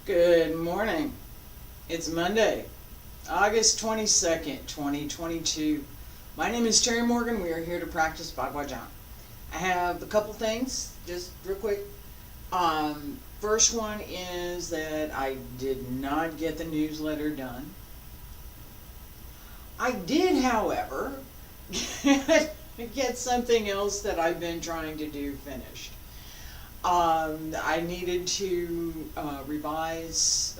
Good morning. It's Monday, August 22nd, 2022. My name is Terry Morgan. We are here to practice Baguazhang. I have a couple things, just real quick. First one is that I did not get the newsletter done. I did, however, get something else that I've been trying to do finished. I needed to revise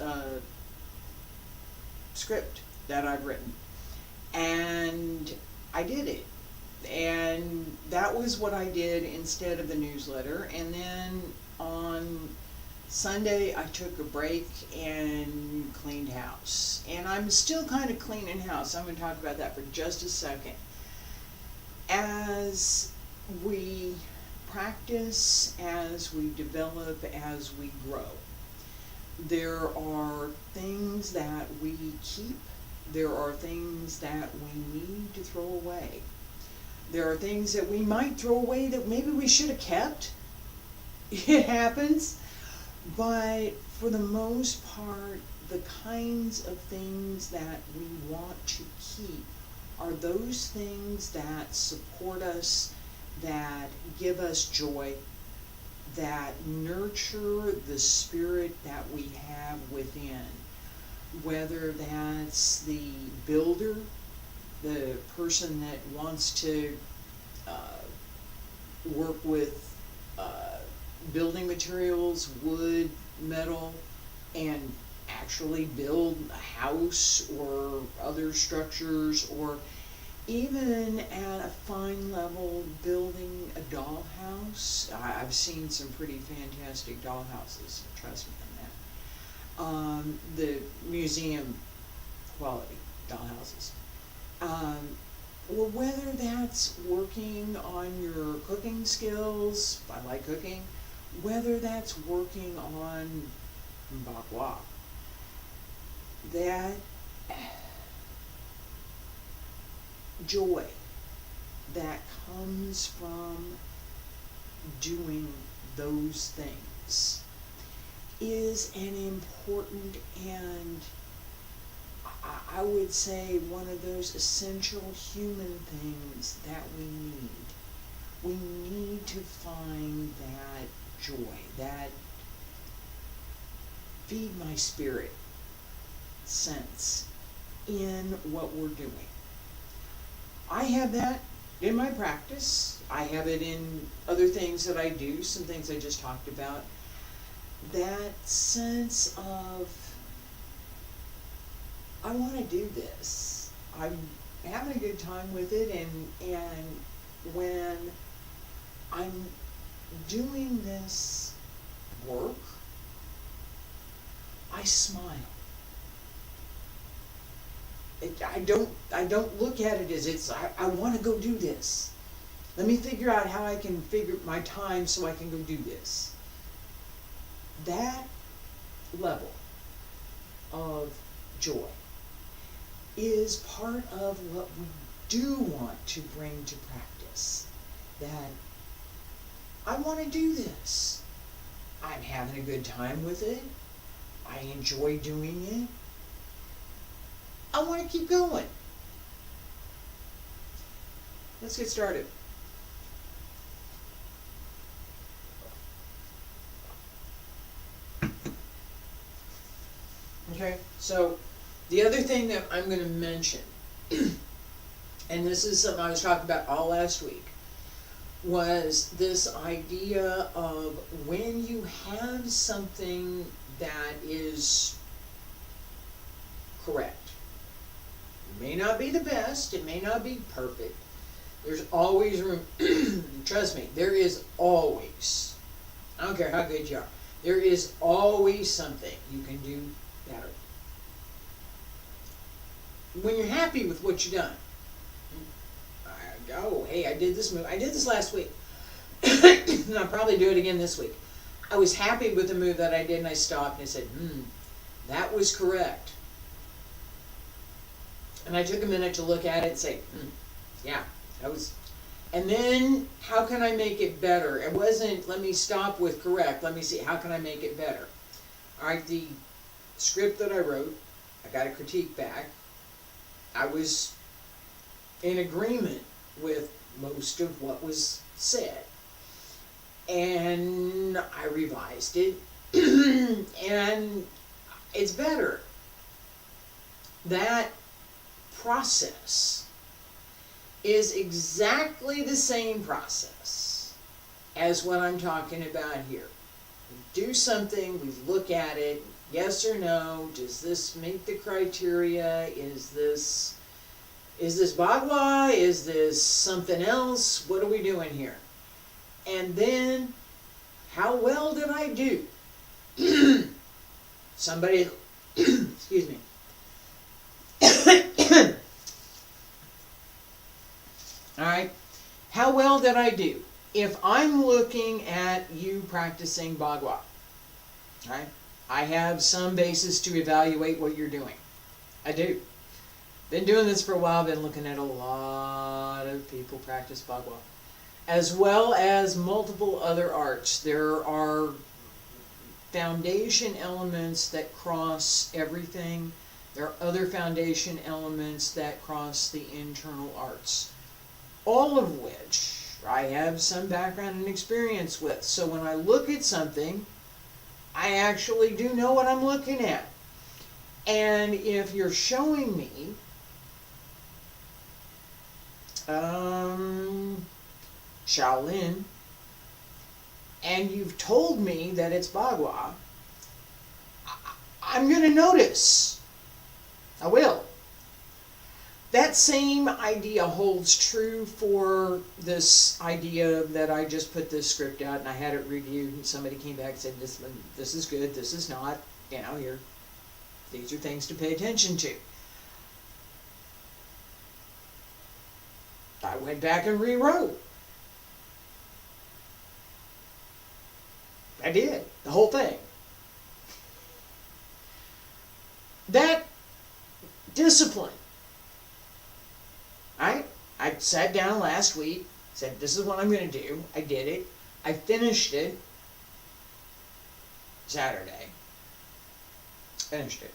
script that I've written, and I did it, and that was what I did instead of the newsletter. And then on Sunday I took a break and cleaned house, and I'm still kind of cleaning house. I'm going to talk about that for just a second. As we practice, as we develop, as we grow, there are things that we keep, there are things that we need to throw away, there are things that we might throw away that maybe we should have kept. It happens, but for the most part, the kinds of things that we want to keep are those things that support us, that give us joy, that nurture the spirit that we have within. Whether that's the builder, the person that wants to work with building materials, wood, metal, and actually build a house or other structures, or even at a fine level building a dollhouse. I've seen some pretty fantastic dollhouses, trust me on that. The museum quality dollhouses. Or whether that's working on your cooking skills, I like cooking, whether that's working on Bagua. That joy that comes from doing those things is an important, and I would say one of those essential human things that we need. We need to find that joy, that feed my spirit sense in what we're doing. I have that in my practice. I have it in other things that I do, some things I just talked about. That sense of, I want to do this. I'm having a good time with it, and when I'm doing this work, I smile. I don't look at it as I want to go do this. Let me figure out how I can figure my time so I can go do this. That level of joy is part of what we do want to bring to practice. That I want to do this. I'm having a good time with it. I enjoy doing it. I want to keep going. Let's get started. Okay, so the other thing that I'm going to mention, and this is something I was talking about all last week, was this idea of when you have something that is correct. It may not be the best, it may not be perfect. There's always room, trust me, there is always, I don't care how good you are, there is always something you can do better. When you're happy with what you've done, oh, hey, I did this move, I did this last week, and I'll probably do it again this week. I was happy with the move that I did, and I stopped and I said, that was correct. And I took a minute to look at it and say, yeah, that was. And then, how can I make it better? It wasn't, let me stop with correct. Let me see, how can I make it better? All right, the script that I wrote, I got a critique back. I was in agreement with most of what was said. And I revised it, and it's better. That process is exactly the same process as what I'm talking about here. We do something, we look at it, yes or no, does this meet the criteria, is this Bagua, is this something else, what are we doing here? And then, how well did I do? Somebody, excuse me. Alright, how well did I do? If I'm looking at you practicing Bagua, right, I have some basis to evaluate what you're doing. I do. Been doing this for a while, been looking at a lot of people practice Bagua, as well as multiple other arts. There are foundation elements that cross everything. There are other foundation elements that cross the internal arts, all of which I have some background and experience with. So when I look at something, I actually do know what I'm looking at. And if you're showing me Shaolin, and you've told me that it's Bagua, I'm going to notice. I will. That same idea holds true for this idea that I just put this script out and I had it reviewed and somebody came back and said, this is good, this is not, you know, these are things to pay attention to. I went back and rewrote. I did, the whole thing. That discipline. I sat down last week, said this is what I'm going to do. I did it. I finished it Saturday. Finished it.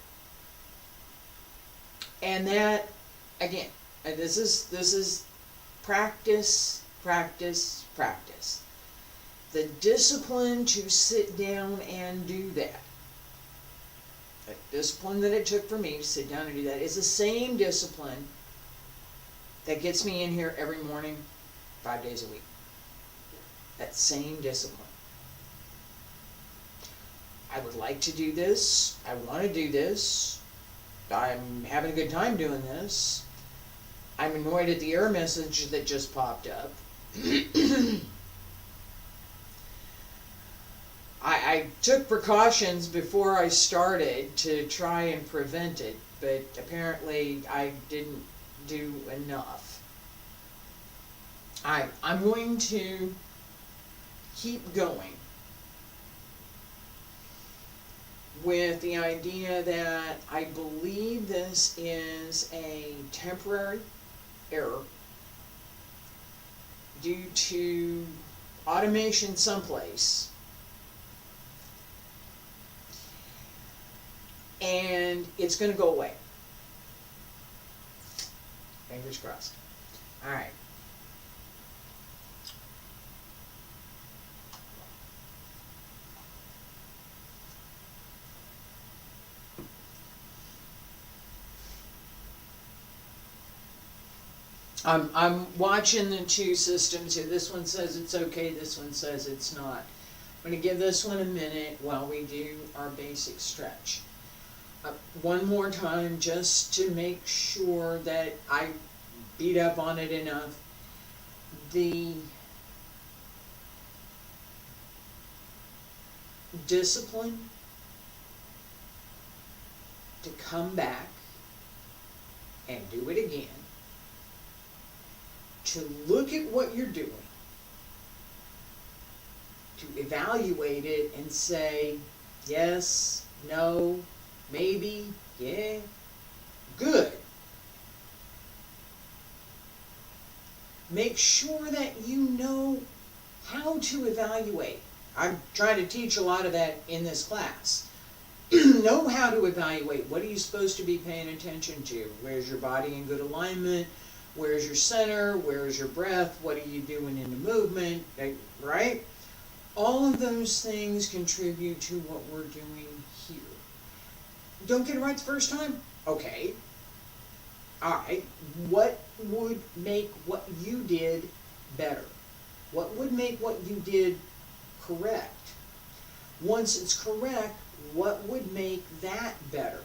And that, again, this is practice, practice, practice. The discipline to sit down and do that. The discipline that it took for me to sit down and do that is the same discipline that gets me in here every morning, 5 days a week. That same discipline. I would like to do this. I want to do this. I'm having a good time doing this. I'm annoyed at the error message that just popped up. I took precautions before I started to try and prevent it, but apparently I didn't do enough. I'm going to keep going with the idea that I believe this is a temporary error due to automation someplace, and it's going to go away. Fingers crossed. All right. I'm watching the two systems here. This one says it's okay, this one says it's not. I'm going to give this one a minute while we do our basic stretch. One more time just to make sure that I beat up on it enough. The discipline to come back and do it again, to look at what you're doing, to evaluate it and say, yes, no, maybe, yeah, good. Make sure that you know how to evaluate. I'm trying to teach a lot of that in this class. know how to evaluate. What are you supposed to be paying attention to? Where's your body in good alignment? Where's your center? Where's your breath? What are you doing in the movement? Right? All of those things contribute to what we're doing here. Don't get it right the first time? Okay. Alright. What would make what you did better? What would make what you did correct? Once it's correct, what would make that better?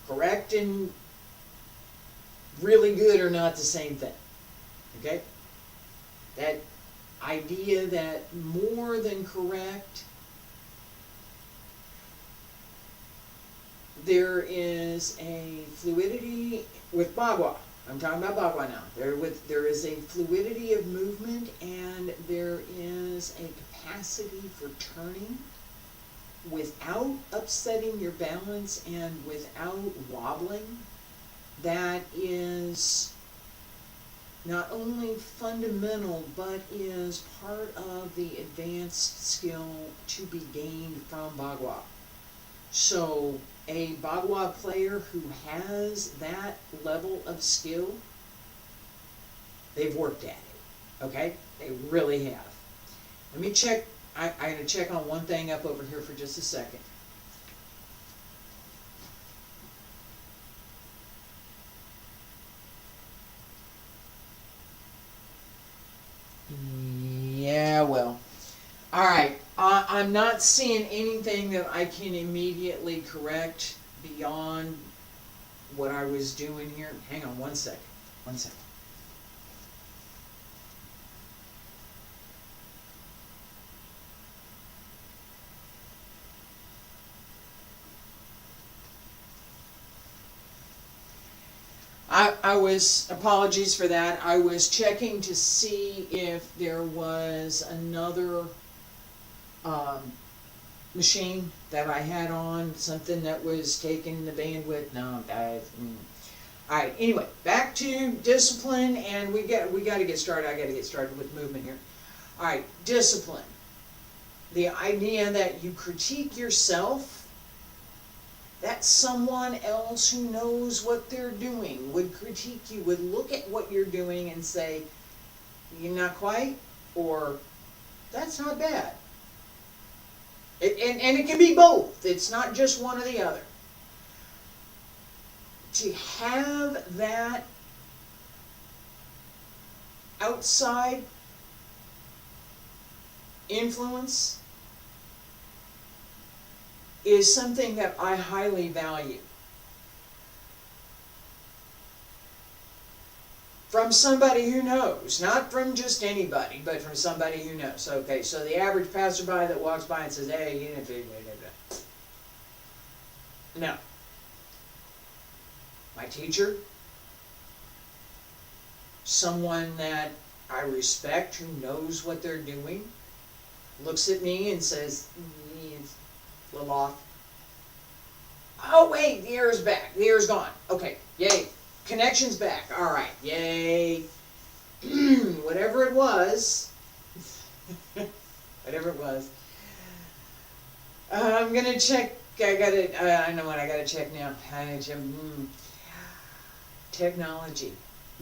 Correct and really good are not the same thing. Okay? That idea that more than correct, there is a fluidity with Bagua. I'm talking about Bagua now. There is a fluidity of movement, and there is a capacity for turning without upsetting your balance and without wobbling. That is not only fundamental, but is part of the advanced skill to be gained from Bagua. So a Bagua player who has that level of skill, they've worked at it, okay? They really have. Let me check, I'm going to check on one thing up over here for just a second. Yeah, well, all right. I'm not seeing anything that I can immediately correct beyond what I was doing here. Hang on one second. One second. I was, apologies for that, I was checking to see if there was another machine that I had on, something that was taking the bandwidth. No, alright, anyway, back to discipline, and we got to get started. I got to get started with movement here. Alright, discipline. The idea that you critique yourself, that someone else who knows what they're doing would critique you, would look at what you're doing and say, you're not quite, or that's not bad. And it can be both. It's not just one or the other. To have that outside influence is something that I highly value. From somebody who knows, not from just anybody, but from somebody who knows. Okay, so the average passerby that walks by and says, hey, you didn't figure it out. No. My teacher, someone that I respect who knows what they're doing, looks at me and says, it's a little off. Oh wait, the error's back. The error's gone. Okay, yay. Connection's back. Alright, yay. Whatever it was. Whatever it was. I'm gonna check. I know what I gotta check now. Technology.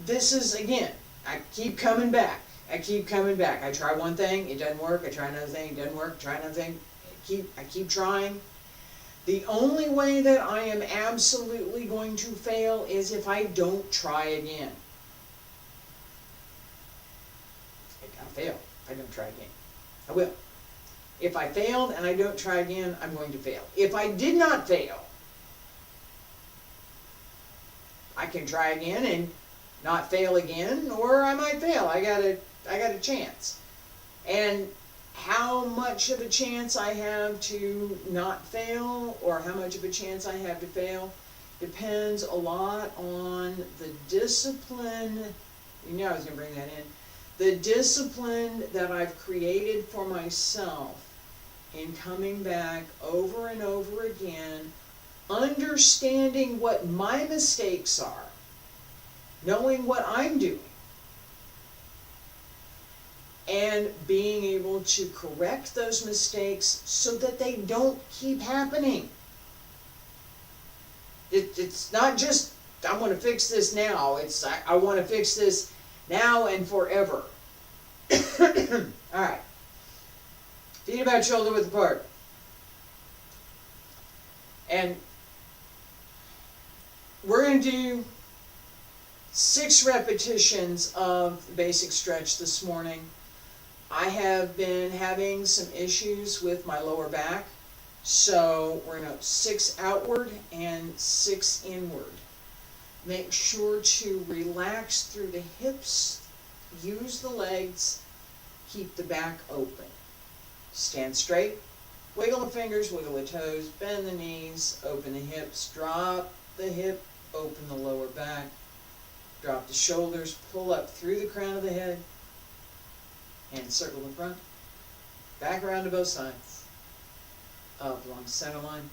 This is, again, I keep coming back. I try one thing, it doesn't work. I try another thing, it doesn't work. Try another thing. I keep trying. The only way that I am absolutely going to fail is if I don't try again. I'll fail if I don't try again. I will. If I failed and I don't try again, I'm going to fail. If I did not fail, I can try again and not fail again, or I might fail. I got a chance. And how much of a chance I have to not fail, or how much of a chance I have to fail, depends a lot on the discipline. You know I was going to bring that in. The discipline that I've created for myself in coming back over and over again, understanding what my mistakes are, knowing what I'm doing, and being able to correct those mistakes so that they don't keep happening. It's not just, I want to fix this now. It's, I want to fix this now and forever. Alright. Feet about shoulder width apart. And we're going to do 6 repetitions of the basic stretch this morning. I have been having some issues with my lower back, so we're going to 6 outward and 6 inward. Make sure to relax through the hips, use the legs, keep the back open. Stand straight, wiggle the fingers, wiggle the toes, bend the knees, open the hips, drop the hip, open the lower back, drop the shoulders, pull up through the crown of the head, and circle the front, back around to both sides, up along the center line,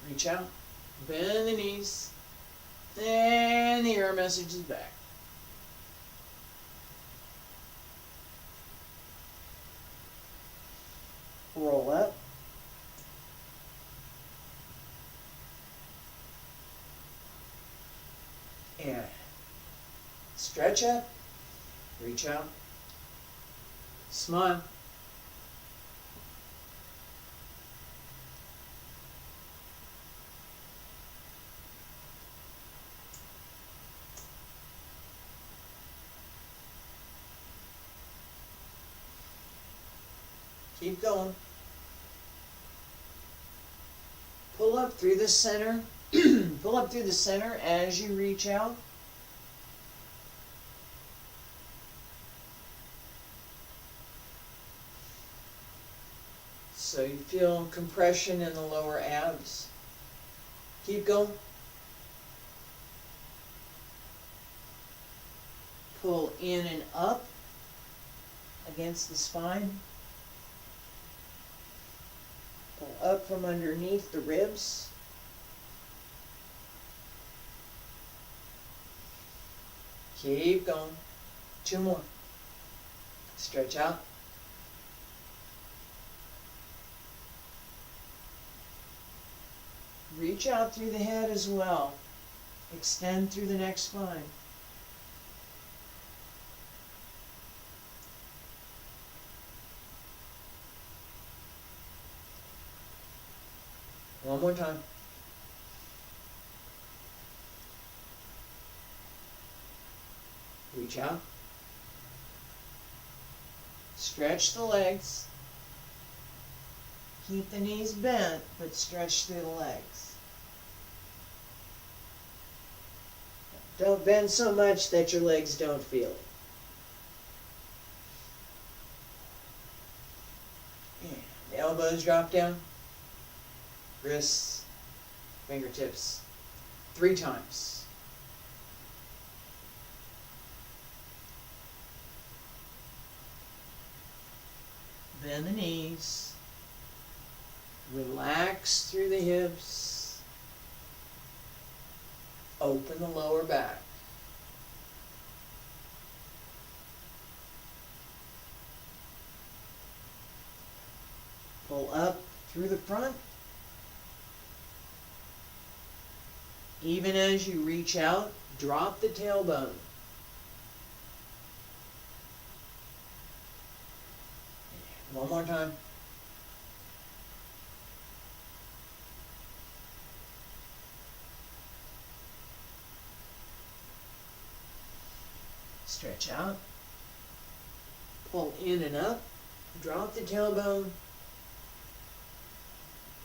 reach out, bend the knees, and the error message is back. Roll up. And stretch up, reach out, smile. Keep going. Pull up through the center. Pull up through the center as you reach out. So you feel compression in the lower abs. Keep going. Pull in and up against the spine. Pull up from underneath the ribs. Keep going. 2 more. Stretch out. Reach out through the head as well. Extend through the neck spine. One more time. Reach out. Stretch the legs. Keep the knees bent, but stretch through the legs. Don't bend so much that your legs don't feel it. And the elbows drop down. Wrists, fingertips. 3 times. Bend the knees. Relax through the hips. Open the lower back. Pull up through the front. Even as you reach out, drop the tailbone. One more time. Stretch out. Pull in and up. Drop the tailbone.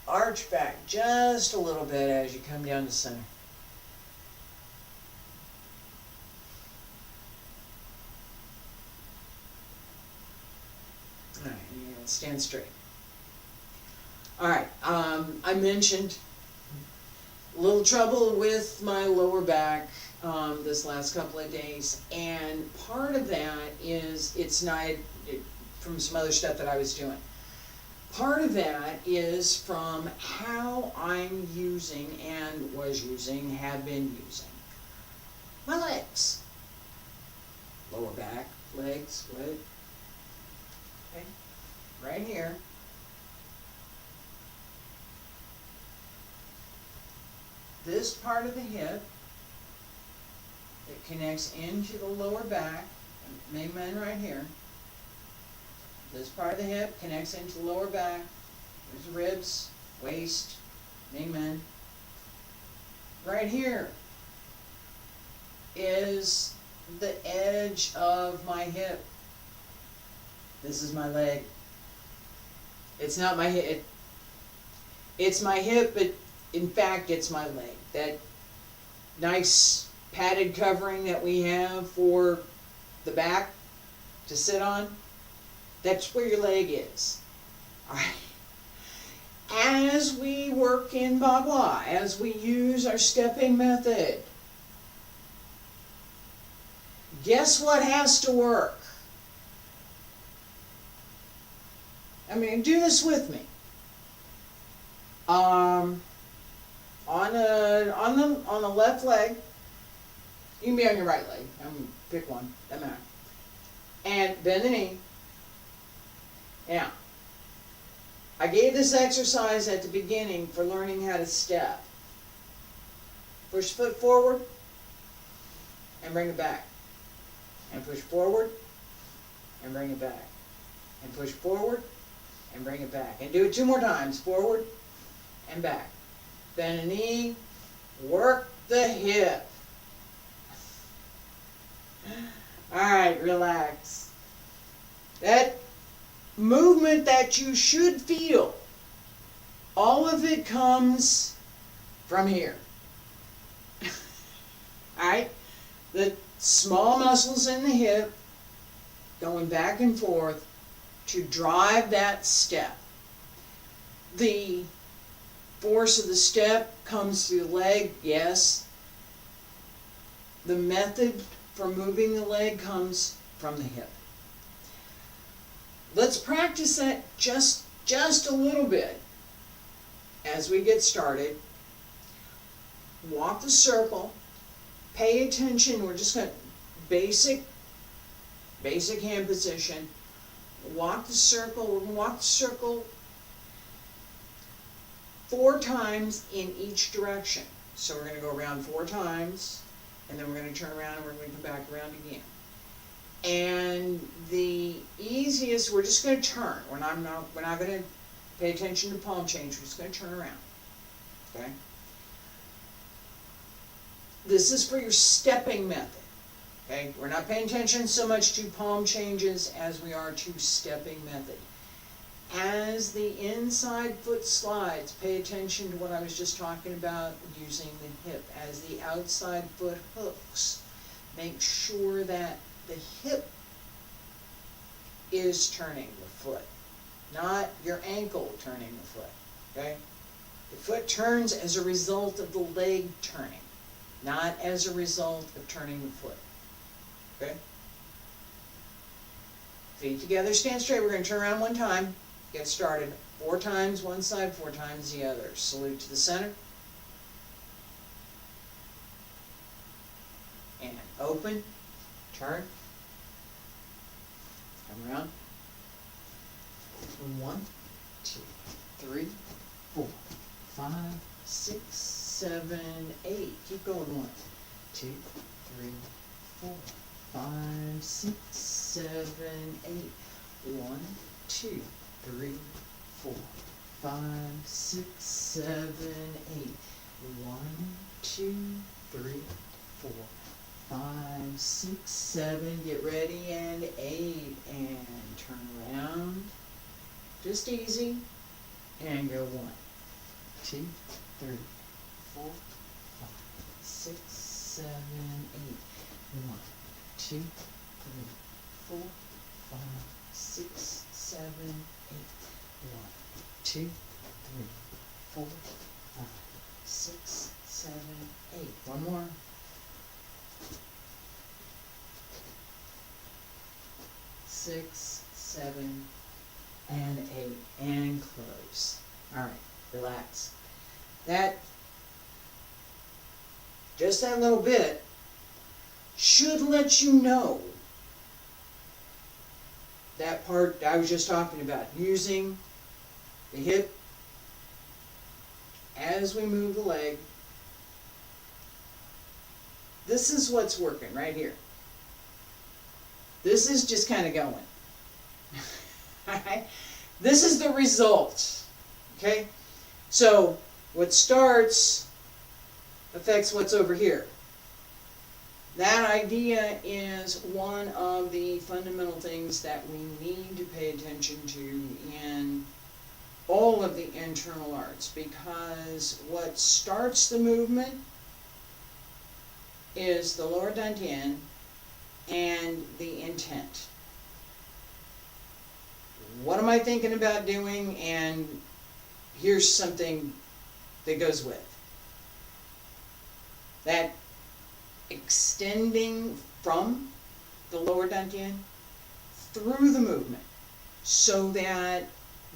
Arch back just a little bit as you come down to center. All right, and stand straight. All right, I mentioned a little trouble with my lower back this last couple of days, and part of that is from some other stuff that I was doing. Part of that is from how I'm using and have been using my legs. lower back, leg split. Okay, right here. This part of the hip, it connects into the lower back, main man right here. This part of the hip connects into the lower back. There's the ribs, waist, main man. Right here is the edge of my hip. This is my leg. It's not my hip. It's my hip, but in fact, it's my leg. That nice padded covering that we have for the back to sit on, that's where your leg is. All right. As we work in Bagua, as we use our stepping method, guess what has to work? I mean, do this with me. On the left leg, you can be on your right leg. Pick one, doesn't matter. And bend the knee. Now, I gave this exercise at the beginning for learning how to step. Push foot forward and bring it back. And push forward and bring it back. And push forward and bring it back. And do it 2 more times. Forward and back. Bend the knee, work the hip. Alright, relax. That movement that you should feel, all of it comes from here. Alright? The small muscles in the hip going back and forth to drive that step. The force of the step comes through the leg, yes. The method for moving the leg comes from the hip. Let's practice that just a little bit as we get started. Walk the circle. Pay attention. We're just going to basic hand position. Walk the circle. We're going to walk the circle 4 times in each direction. So we're going to go around 4 times, and then we're going to turn around and we're going to come back around again. And the easiest, we're just going to turn. We're not going to pay attention to palm change. We're just going to turn around. Okay? This is for your stepping method. Okay? We're not paying attention so much to palm changes as we are to stepping method. As the inside foot slides, pay attention to what I was just talking about using the hip. As the outside foot hooks, make sure that the hip is turning the foot, not your ankle turning the foot. Okay? The foot turns as a result of the leg turning, not as a result of turning the foot. Okay? Feet together, stand straight. We're going to turn around 1 time. Get started. 4 times one side, 4 times the other. Salute to the center. And open. Turn. Come around. 1, 2, 3, 4, 5, 6, 7, 8. Keep going. 1, 2, 3, 4, 5, 6, 7, 8. 1, 2, 3, 4, 5, 6, 7, 8. 1, 2, 3, 4, 5, 6, 7. Get ready, and 8. And turn around. Just easy. And go 1, 2, 3, 4, 5, 6, 7, 8. 1, 2, 3, 4, 5, 6, 7, 8. 1, 2, 3, 4, 5, 6, 7, 8. One more. 6, 7, and 8. And close. Alright, relax. Just that little bit should let you know that part I was just talking about, using the hip as we move the leg. This is what's working right here. This is just kind of going. Alright? This is the result. Okay? So, what starts affects what's over here. That idea is one of the fundamental things that we need to pay attention to in all of the internal arts, because what starts the movement is the lower dantian and the intent. What am I thinking about doing? And here's something that goes with that: extending from the lower dantian through the movement, so that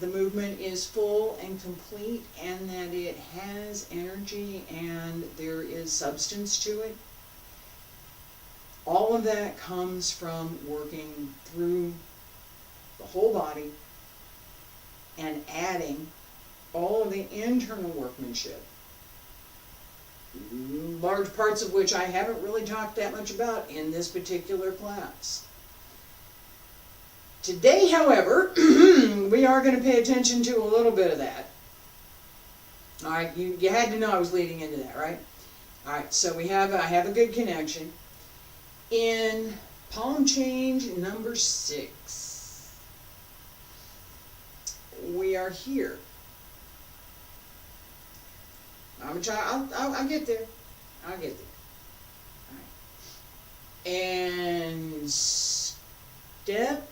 the movement is full and complete, and that it has energy and there is substance to it. All of that comes from working through the whole body and adding all of the internal workmanship, large parts of which I haven't really talked that much about in this particular class. Today, however, we are going to pay attention to a little bit of that. All right, you had to know I was leading into that, right? All right, so I have a good connection. In palm change number 6, we are here. I'm gonna try. I'll get there. I'll get there. All right. And step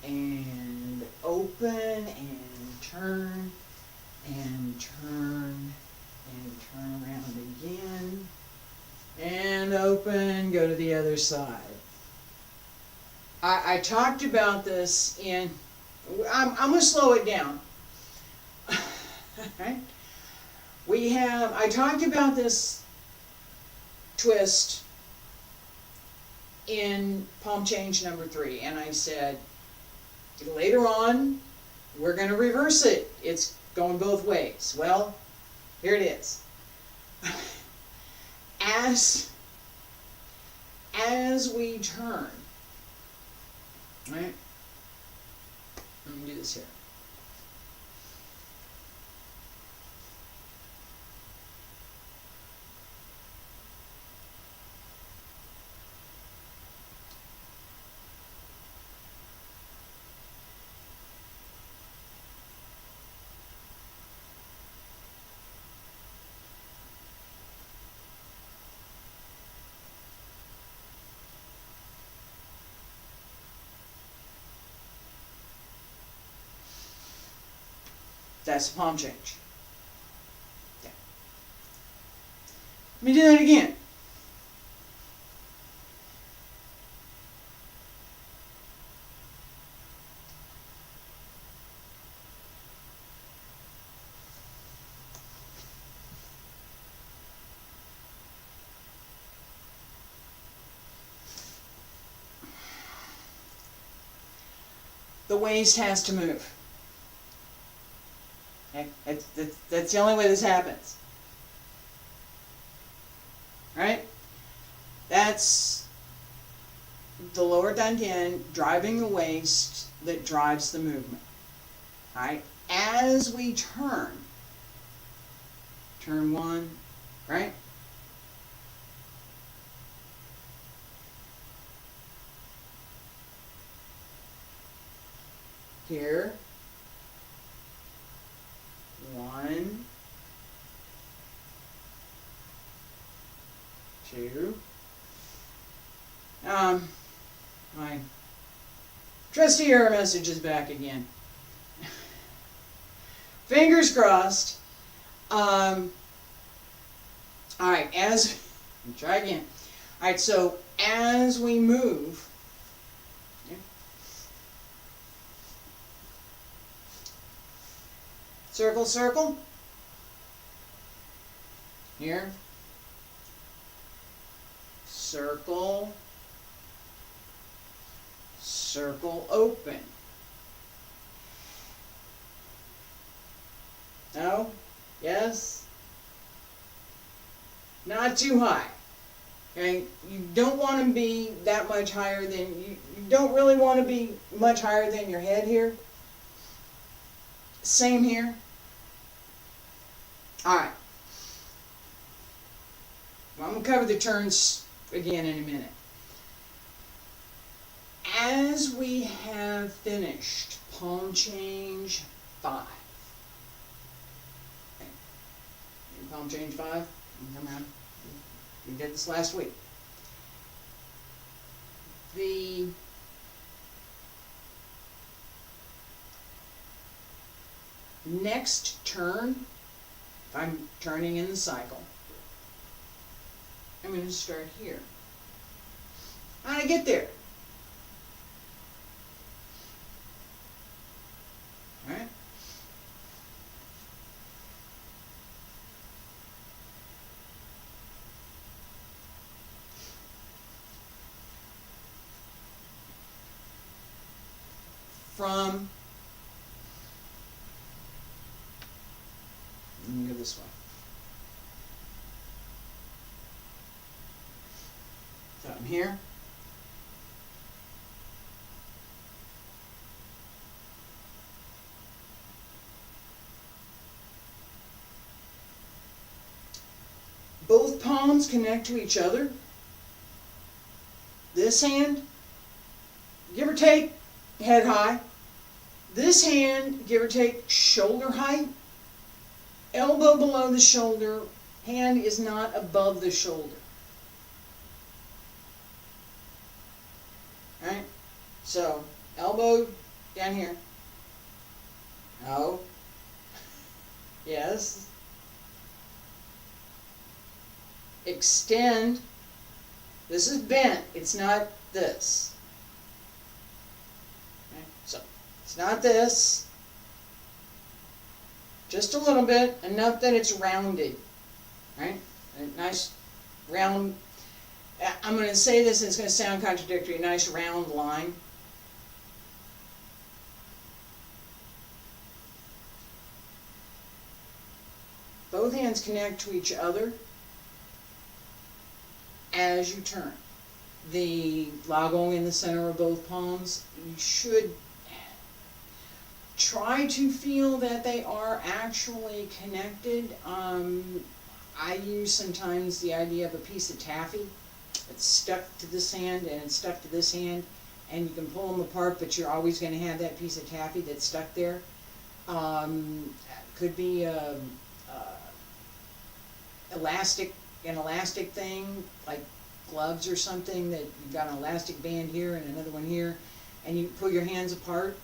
and open and turn and turn and turn around again and open. Go to the other side. I talked about this in. I'm going to slow it down. Right? I talked about this twist in palm change number 3, and I said, later on, we're going to reverse it. It's going both ways. Well, here it is. As we turn, right? Let me do this here. That's the palm change. Yeah. Let me do that again. The waist has to move. Okay? That's the only way this happens. Right? That's the lower dantian driving the waist that drives the movement. Right? As we turn 1, right? Here. 1, 2. My trusty error message is back again. Fingers crossed. All right, let me try again. All right, so as we move, circle, circle. Here. Circle. Circle open. No? Yes? Not too high. Okay? You don't want to be that much higher than, you don't really want to be much higher than your head here. Same here. Alright. Well, I'm going to cover the turns again in a minute. As we have finished palm change 5. Okay. Palm change 5? Come on. We did this last week. The next turn, if I'm turning in the cycle, I'm going to start here. How do I get there? Alright? From, let me go this way. So I'm here. Both palms connect to each other. This hand, give or take, head high. This hand, give or take, shoulder height. Elbow below the shoulder, hand is not above the shoulder. Alright? So, elbow down here. No. Yes. Extend. This is bent. It's not this. Okay? So, it's not this. Just a little bit, enough that it's rounded. Right? A nice round. I'm going to say this and it's going to sound contradictory. A nice round line. Both hands connect to each other as you turn. The lagong in the center of both palms, you should try to feel that they are actually connected. I use sometimes the idea of a piece of taffy. It's stuck to this hand and it's stuck to this hand, and you can pull them apart, but you're always going to have that piece of taffy that's stuck there. Could be an elastic thing, like gloves or something, that you've got an elastic band here and another one here, and you pull your hands apart,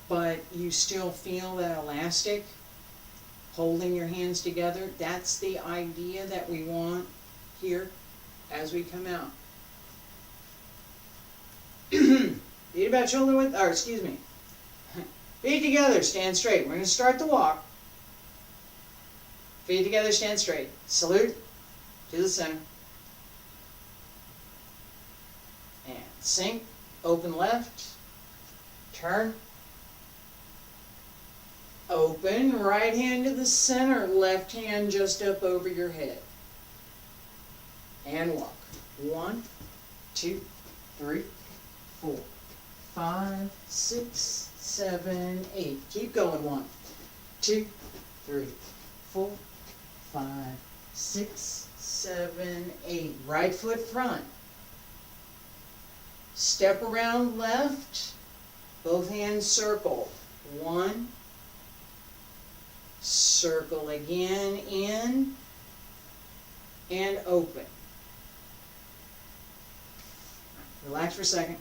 but you still feel that elastic holding your hands together. That's the idea that we want here as we come out. Feet about shoulder width, or excuse me. Feet together, stand straight. We're going to start the walk. Feet together, stand straight. Salute to the center. And sink, open left, turn. Open, right hand to the center, left hand just up over your head. And walk. 1, 2, 3, 4, 5, 6, 7, 8. Keep going. 1, 2, 3, 4, 5, 6, 7, 8. Right foot front. Step around left. Both hands circle. 1. Circle again, in and open. Relax for a second.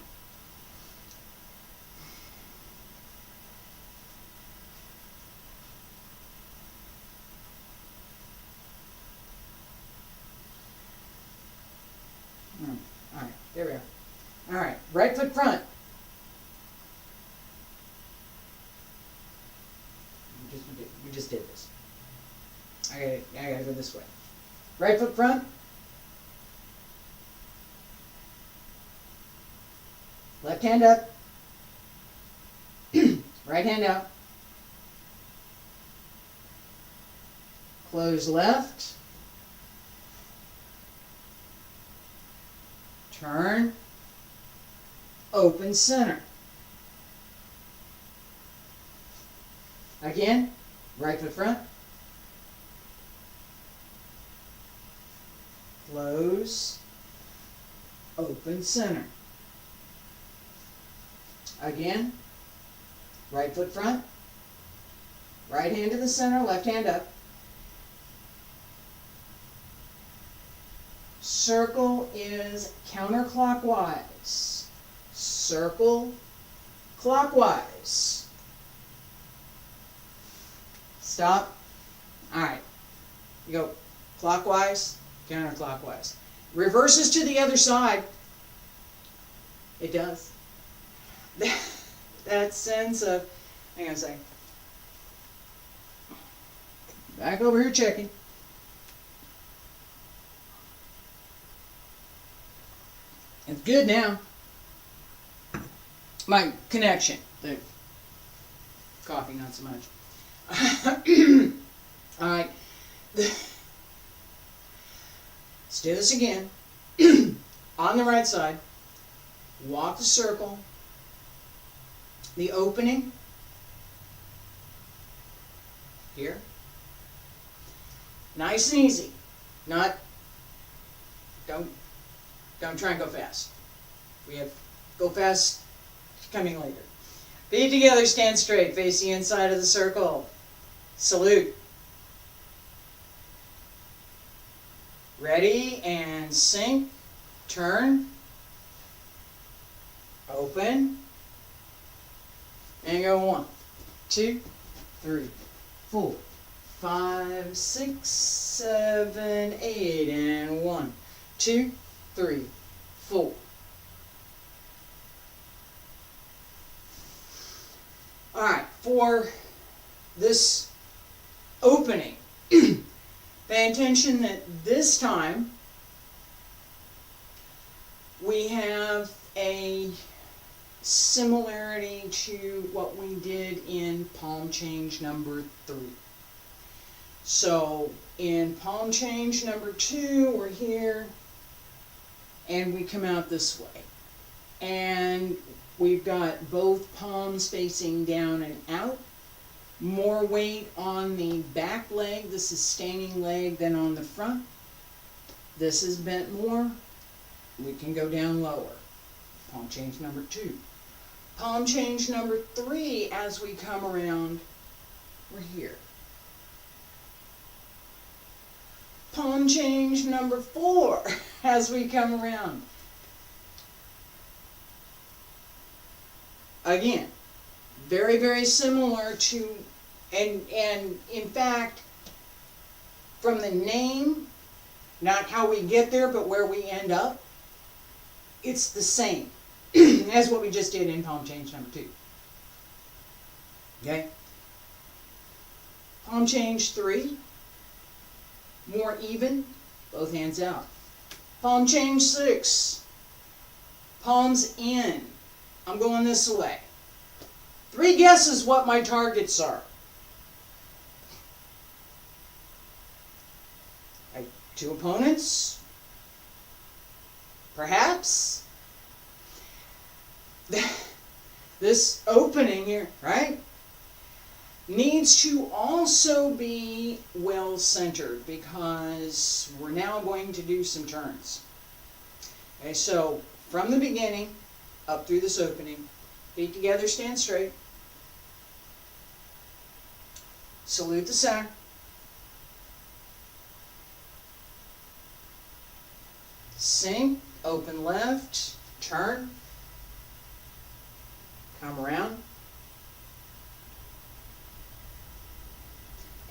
All right, there we are. All right, right foot front. We just did this. I gotta go this way. Right foot front. Left hand up. Right hand out. close left, turn, open center. Again, right foot front, close, open center. Again, right foot front, right hand to the center, left hand up. Circle is counterclockwise. Circle clockwise. Stop. All right. You go clockwise, counterclockwise. Reverses to the other side. It does. That sense of, hang on a second. Back over here checking. It's good now. My connection. The coffee, not so much. All right. Let's do this again. On the right side, walk the circle. The opening here. Nice and easy. Not, don't try and go fast. We have go fast coming later. Feet together, stand straight, face the inside of the circle. Salute. Ready and sink. Turn. Open. And go 1, 2, 3, 4, 5, 6, 7, 8, and 1, 2, 3, 4. All right, for this opening, pay attention that this time we have a similarity to what we did in palm change number 3. So in palm change number 2, we're here and we come out this way. And we've got both palms facing down and out. More weight on the back leg, the sustaining leg, than on the front. This is bent more. We can go down lower. Palm change number 2. Palm change number 3, as we come around, we're here. Palm change number 4, as we come around. Again, very, very similar to, and in fact, from the name, not how we get there, but where we end up, it's the same as what we just did in palm change number 2. Okay? Palm change 3, more even, both hands out. Palm change 6, palms in. I'm going this way. 3 guesses what my targets are. 2 opponents, perhaps. This opening here, right, needs to also be well centered because we're now going to do some turns. Okay, so from the beginning up through this opening, feet together, stand straight. Salute the center. Sink, open left, turn, come around,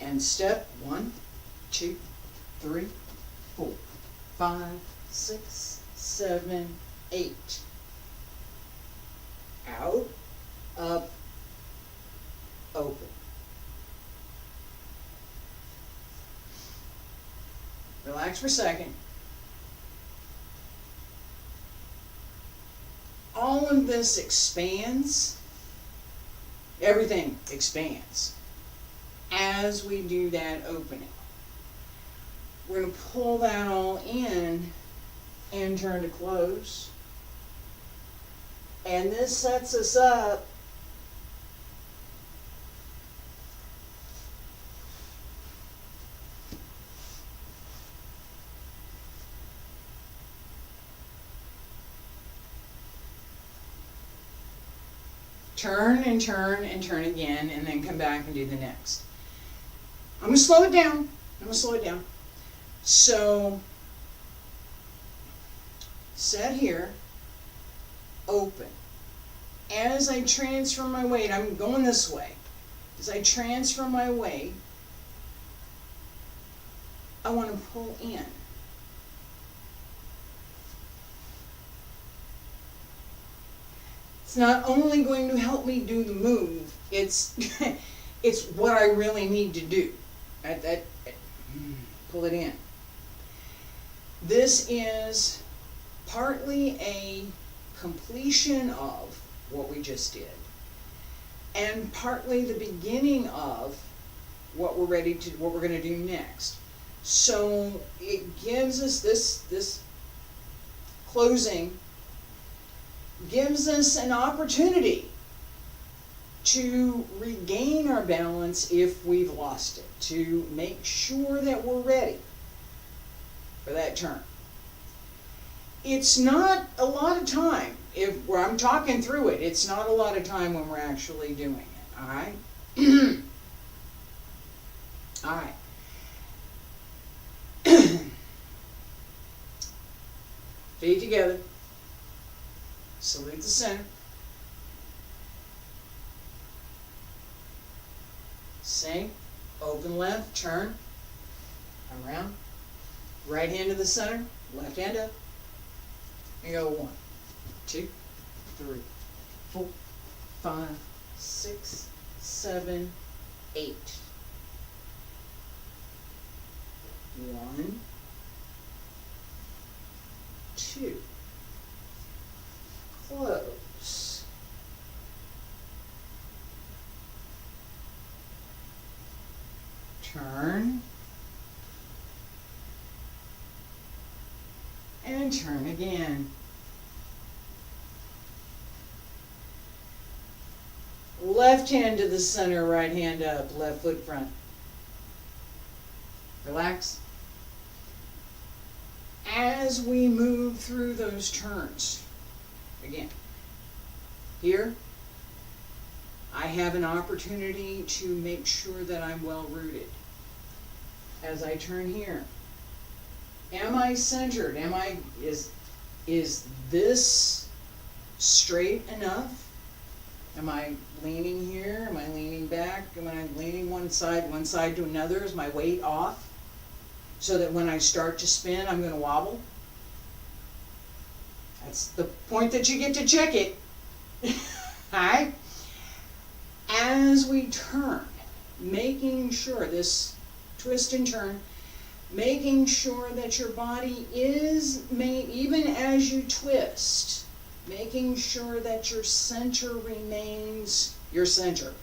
and step 1, 2, 3, 4, 5, 6, 7, 8. Out, up, open. Relax for a second. All of this expands, everything expands as we do that opening. we're going to pull that all in and turn to close. And this sets us up turn and turn and turn again, and then come back and do the next. I'm going to slow it down. So, set here, open. As I transfer my weight, I'm going this way. As I transfer my weight, I want to pull in. It's not only going to help me do the move, it's it's what I really need to do. Pull it in. This is partly a completion of what we just did, and partly the beginning of what we're going to do next. So it gives us this closing gives us an opportunity to regain our balance if we've lost it, to make sure that we're ready for that turn. It's not a lot of time. Where I'm talking through it, it's not a lot of time when we're actually doing it, all right? All right. Feet together. Salute the center. Same. Open left, turn. Around. Right hand to the center, left hand up. And go 1, 2, 3, 4, 5, 6, 7, 8. 1, 2. Close. Turn. And turn again. Left hand to the center, right hand up, left foot front. Relax. As we move through those turns, again, here, I have an opportunity to make sure that I'm well rooted. As I turn here, am I centered? Is this straight enough? Am I leaning here? Am I leaning back? Am I leaning one side to another? Is my weight off? So that when I start to spin, I'm going to wobble? That's the point that you get to check it. Alright? As we turn, making sure, this twist and turn, making sure that your body is, even as you twist, making sure that your center remains your center.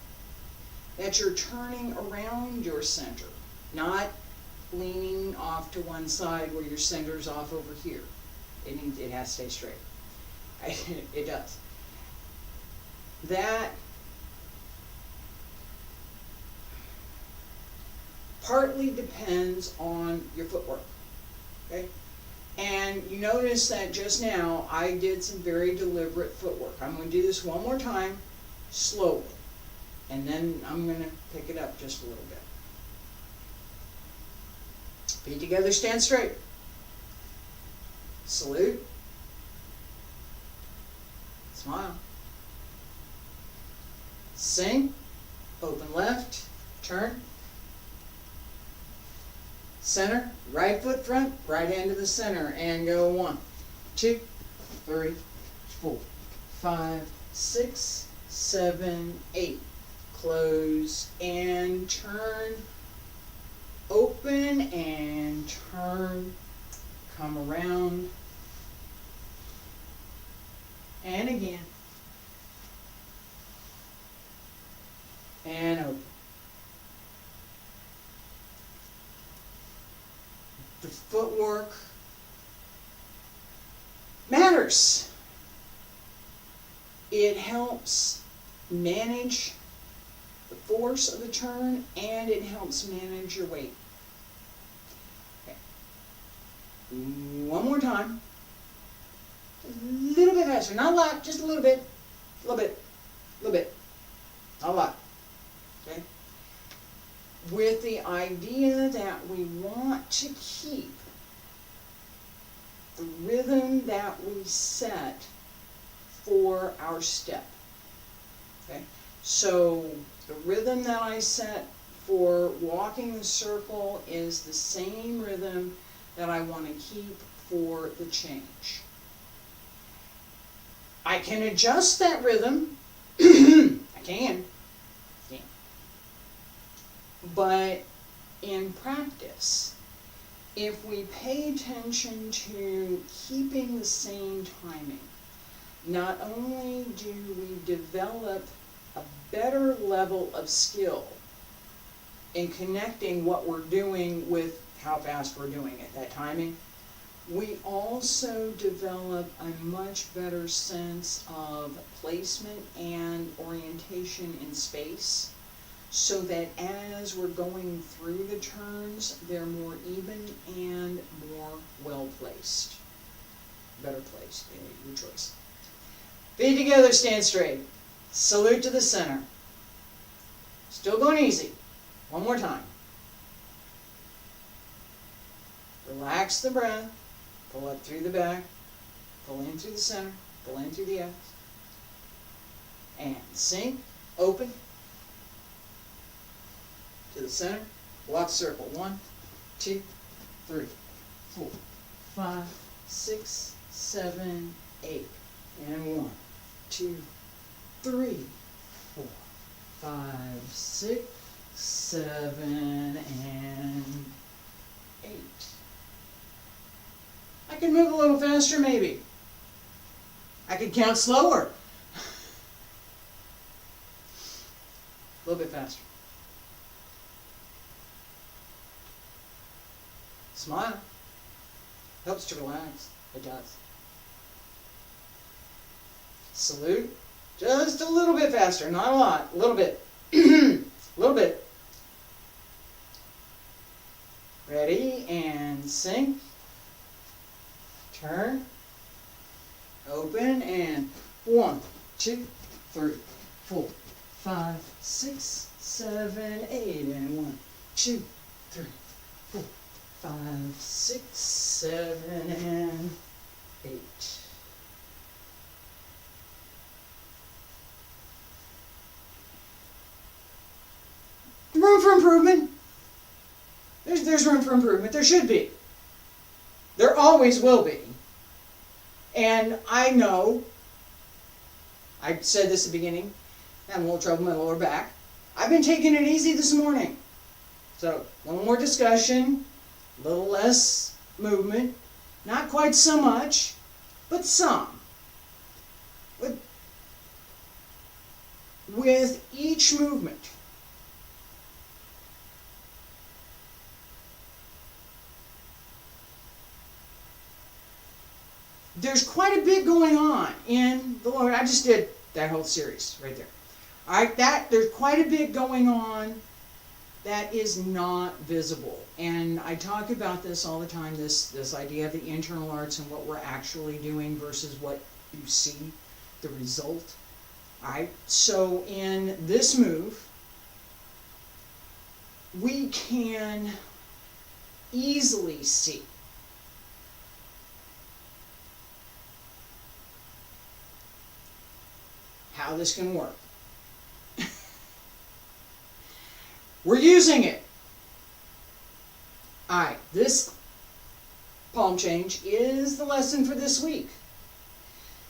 That you're turning around your center, not leaning off to one side where your center's off over here. It has to stay straight. It does. That partly depends on your footwork. Okay? And you notice that just now I did some very deliberate footwork. I'm going to do this one more time, slowly. And then I'm going to pick it up just a little bit. Feet together, stand straight. Salute. Smile. Sing. Open left. Turn. Center. Right foot front. Right hand to the center. And go 1, 2, 3, 4, 5, 6, 7, 8. Close and turn. Open and turn. Come around. And again. And open. the footwork matters. It helps manage the force of the turn, and it helps manage your weight. Okay. One more time. Just a little bit faster. Not a lot, just a little bit. A little bit. A little bit. Not a lot. Okay? With the idea that we want to keep the rhythm that we set for our step. Okay? So the rhythm that I set for walking the circle is the same rhythm that I want to keep for the change. I can adjust that rhythm. I can. But in practice, if we pay attention to keeping the same timing, not only do we develop a better level of skill in connecting what we're doing with how fast we're doing it, that timing, we also develop a much better sense of placement and orientation in space, so that as we're going through the turns, they're more even and more well placed. Better placed, your choice. Feet together, stand straight. Salute to the center. Still going easy. One more time. Relax the breath. Pull up through the back. Pull in through the center. Pull in through the ass. And sink. Open. To the center. Walk circle. 1, 2, 3, 4, 5, 6, 7, 8. And 1, 2, 3, 4, 5, 6, 7, and 8. I can move a little faster, maybe. I could count slower. A little bit faster. Smile. Helps to relax. It does. Salute. Just a little bit faster. Not a lot. A little bit. A little bit. Ready, and sink. Turn. Open, and 1, 2, 3, 4, 5, 6, 7, 8, and 1, 2, 3, 4, 5, 6, 7, and 8. Room for improvement. There's room for improvement. There should be. There always will be. And I know, I said this at the beginning, I have a little trouble with my lower back. I've been taking it easy this morning. So, a little more discussion, a little less movement, not quite so much, but some. With each movement, there's quite a bit going on in the lower. I just did that whole series right there. All right, there's quite a bit going on that is not visible. And I talk about this all the time, this idea of the internal arts and what we're actually doing versus what you see, the result. All right, so in this move, we can easily see how this can work. We're using it. Alright, this palm change is the lesson for this week.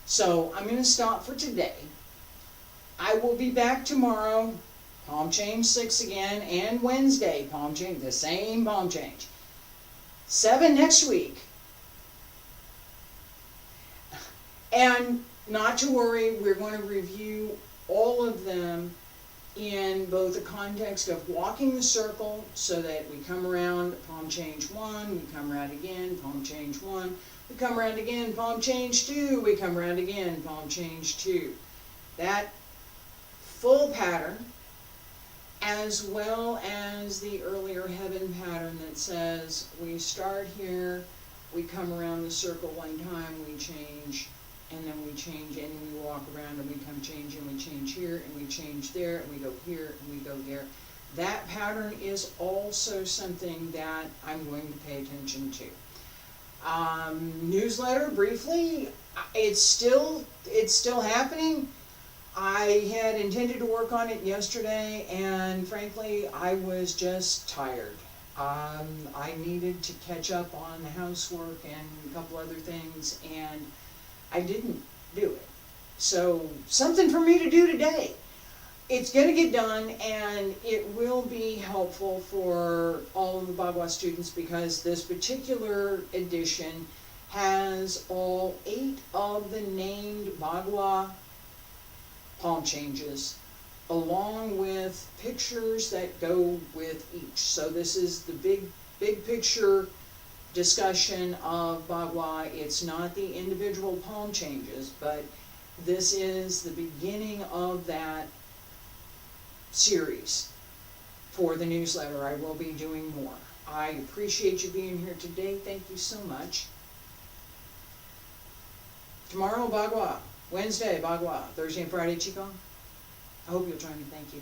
So I'm going to stop for today. I will be back tomorrow, palm change 6 again, and Wednesday, palm change, the same palm change. 7 next week. And not to worry, we're going to review all of them in both the context of walking the circle, so that we come around, palm change 1, we come around again, palm change 1, we come around again, palm change 2, we come around again, palm change 2. That full pattern, as well as the earlier heaven pattern that says we start here, we come around the circle one time, we change, and then we change, and we walk around, and we come change, and we change here, and we change there, and we go here, and we go there. That pattern is also something that I'm going to pay attention to. Newsletter, briefly, it's still happening. I had intended to work on it yesterday, and frankly, I was just tired. I needed to catch up on the housework and a couple other things, and I didn't do it. So, something for me to do today. It's going to get done, and it will be helpful for all of the Bagua students, because this particular edition has all 8 of the named Bagua palm changes, along with pictures that go with each. So this is the big picture discussion of Bagua. It's not the individual palm changes, but this is the beginning of that series for the newsletter. I will be doing more. I appreciate you being here today. Thank you so much. Tomorrow, Bagua. Wednesday, Bagua. Thursday and Friday, Qigong. I hope you'll join me. Thank you.